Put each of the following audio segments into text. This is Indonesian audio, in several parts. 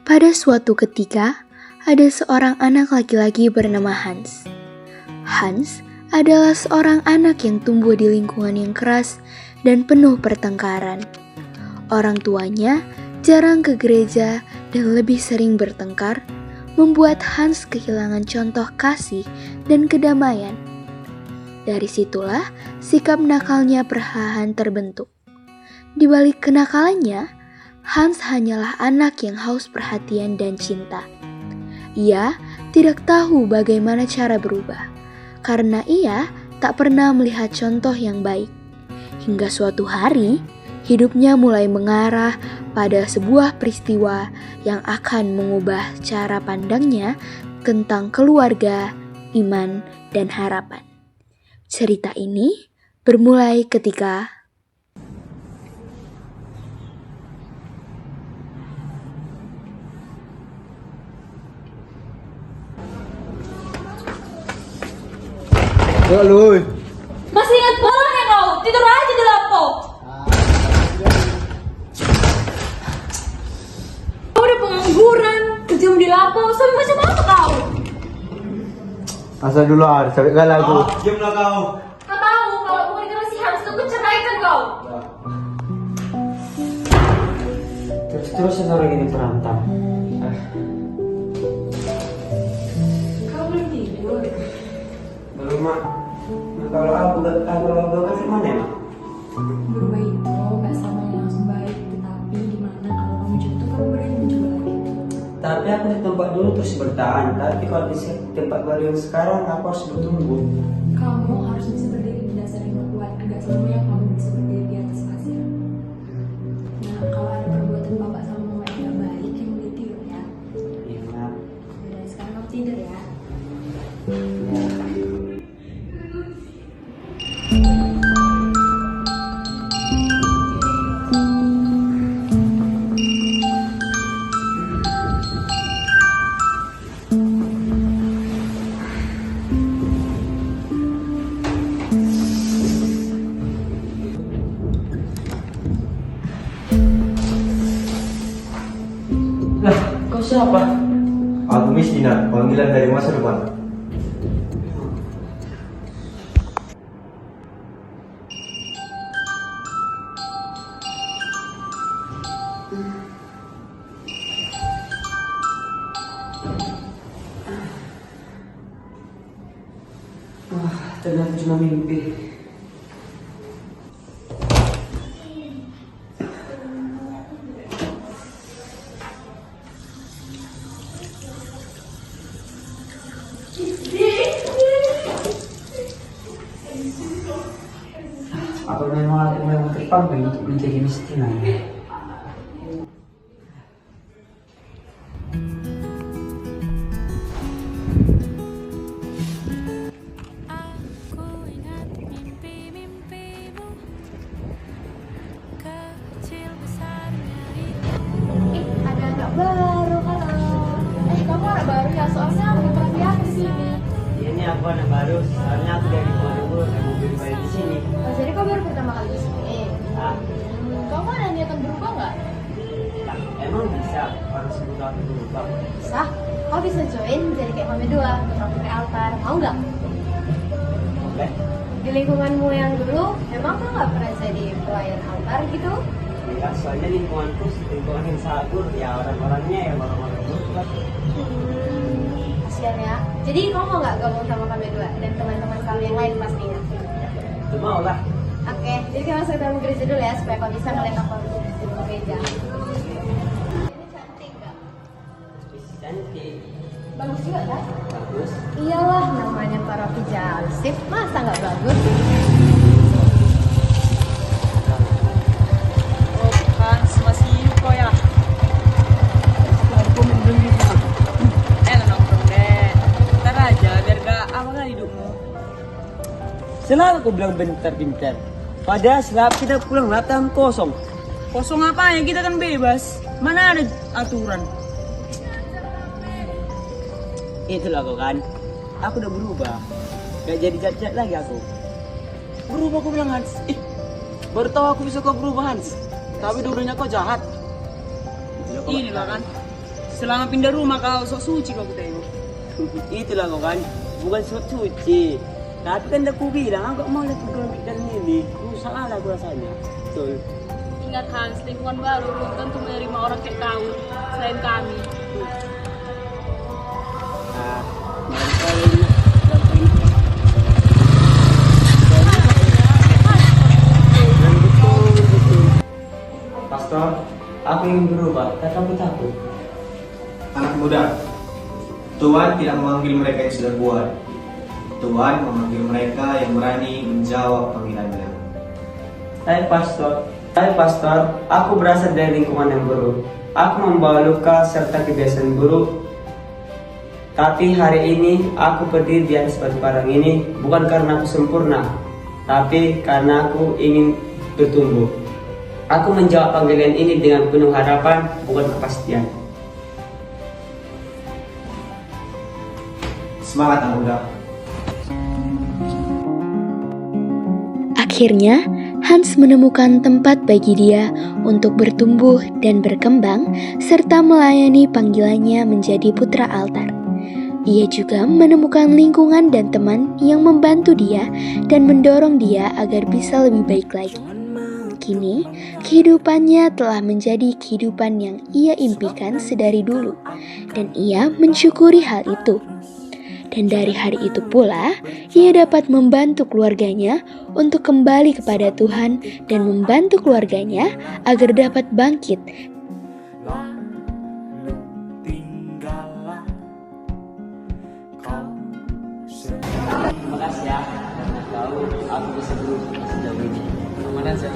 Pada suatu ketika, ada seorang anak laki-laki bernama Hans. Hans adalah seorang anak yang tumbuh di lingkungan yang keras dan penuh pertengkaran. Orang tuanya jarang ke gereja dan lebih sering bertengkar, membuat Hans kehilangan contoh kasih dan kedamaian. Dari situlah sikap nakalnya perlahan terbentuk. Di balik kenakalannya, Hans hanyalah anak yang haus perhatian dan cinta. Ia tidak tahu bagaimana cara berubah, karena ia tak pernah melihat contoh yang baik. Hingga suatu hari, hidupnya mulai mengarah pada sebuah peristiwa yang akan mengubah cara pandangnya tentang keluarga, iman, dan harapan. Cerita ini bermulai ketika Halo. Masih ingat bola ya kau? Tidur aja di laptop. Kau udah pengangguran, kejam di laptop, sampai macam apa kau? Asal dulu sampai galau aku. Diam lah kau. Kau tahu kalau aku gara-gara si Hans tuh ceraikan kau. Terus orang ini berantem. Kau belum tidur. Belum mak. Kalau aku kasih mana ya mak? Berubah itu gak sama yang langsung baik, tetapi gimana kalau kamu jatuh kamu berani mencoba lagi. Tapi aku di tempat dulu terus bertahan. Tapi kalau di tempat baru yang sekarang aku harus bertumbuh. Kamu harus bisa berdiri di dasar yang kuat. Gak semuanya kamu bisa berdiri di atas pasir. Nah, kalau ada perbuatan bapak sama mama yang gak baik, yang boleh tidur ya. Iya mak. Udah, sekarang kamu tidur ya. Ya. Lah, kau siapa? Aku Mistina, panggilan dari masa depan. Wah, ternyata cuma mimpi. Apa memang aku memang terpanggil untuk menjadi Mistina ya? Aku ingat mimpi-mimpimu, kecil besarnya itu. Ada anak baru, halo. Kamu anak baru ya? Soalnya aku bukan biasa di sini. Ini aku anak baru, soalnya aku dari Malibu dan mobil bayi di sini. Oh, jadi kau baru pertama kali di sini. Ah, Kamu ada niatan berubah nggak? lah, emang bisa harus berubah berubah. Bisa. Kau bisa join jadi kayak kami dua, berangkat ke altar. Mau nggak? Boleh? Di lingkunganmu yang dulu, emang kau nggak pernah jadi pelayan altar gitu? Ya, soalnya lingkunganku lingkungan yang sabur, ya orang-orangnya ya orang-orang buruk lah. Kasian ya. Jadi kamu mau nggak gabung sama kami dua dan teman-teman kami yang lain pastinya? Itu mau lah. Oke, jadi kita masuk ke dalam gereja dulu ya supaya kau bisa ngeliat apa di dalam gereja. Ini cantik nggak? Cantik, Bagus juga kan? bagus. Iyalah, namanya paroki Jalsif, masa nggak bagus? Oh, Hans, masih info ya? Aku belum bisa. Nongkrong deh. Ntar aja, biar gak apa kan hidupmu. Selalu aku bilang bentar-bentar. Padahal setelah kita pulang latihan kosong. Kosong apa ya? Kita kan bebas. Mana ada aturan? Itulah kau kan. Aku udah berubah. Gak jadi cacat lagi aku. Berubah aku bilang Hans. Baru tahu aku bisa kau berubah Hans. Tapi dulunya kau jahat. Ini lah kan. Selama pindah rumah kau sok suci kau tengok. Itulah kau kan, bukan sok suci. Tapi kan aku bilang, aku mau lihat kegiatan ini. Salah lah aku rasanya. Betul. Ingat Hans, lingkungan baru belum tentu menerima orang kayak kau selain kami. Nah, mereka ini Pastor, aku ingin berubah, tapi aku takut. anak muda, Tuhan tidak memanggil mereka yang sudah buat. Tuhan memanggil mereka yang berani menjawab panggilannya. Tapi pastor, aku berasal dari lingkungan yang buruk. Aku membawa luka serta kebiasaan buruk. Tapi hari ini aku berdiri di atas batu karang ini bukan karena aku sempurna, tapi karena aku ingin bertumbuh. Aku menjawab panggilan ini dengan penuh harapan, bukan kepastian. Semangat anak muda. Akhirnya, Hans menemukan tempat bagi dia untuk bertumbuh dan berkembang, serta melayani panggilannya menjadi putra altar. Ia juga menemukan lingkungan dan teman yang membantu dia dan mendorong dia agar bisa lebih baik lagi. Kini, kehidupannya telah menjadi kehidupan yang ia impikan sedari dulu, dan ia mensyukuri hal itu. Dan dari hari itu pula, ia dapat membantu keluarganya untuk kembali kepada Tuhan dan membantu keluarganya agar dapat bangkit. Terima kasih ya, karena tahu aku bisa berubah sejauh ini.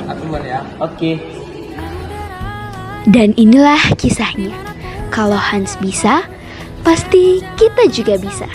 Aku keluar ya. Oke. Dan inilah kisahnya. Kalau Hans bisa, pasti kita juga bisa.